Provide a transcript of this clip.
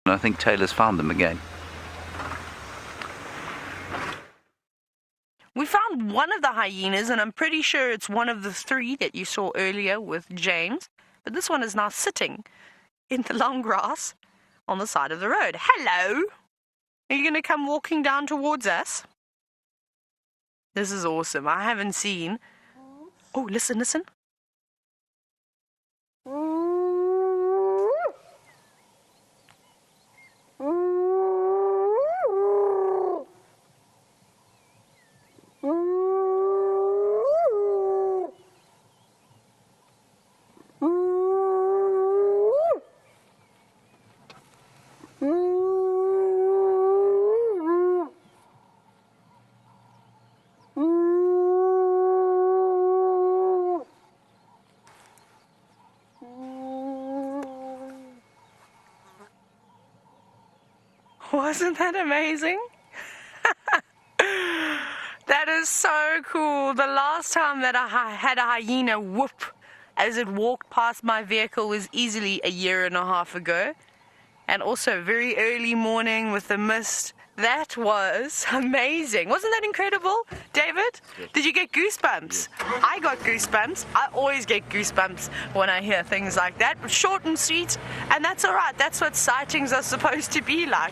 I think Taylor's found them again. We found one of the hyenas, and I'm pretty sure it's one of the 3 that you saw earlier with James. But this one is now sitting in the long grass on the side of the road. Hello! Are you going to come walking down towards us? This is awesome. I haven't seen... Oh, listen, listen. Wasn't that amazing? That is so cool. The last time that I had a hyena whoop as it walked past my vehicle was easily a 1.5 years ago. And also very early morning with the mist. That was amazing. Wasn't that incredible, David? Yes. Did you get goosebumps? Yes. I got goosebumps. I always get goosebumps when I hear things like that. Short and sweet, and that's all right. That's what sightings are supposed to be like.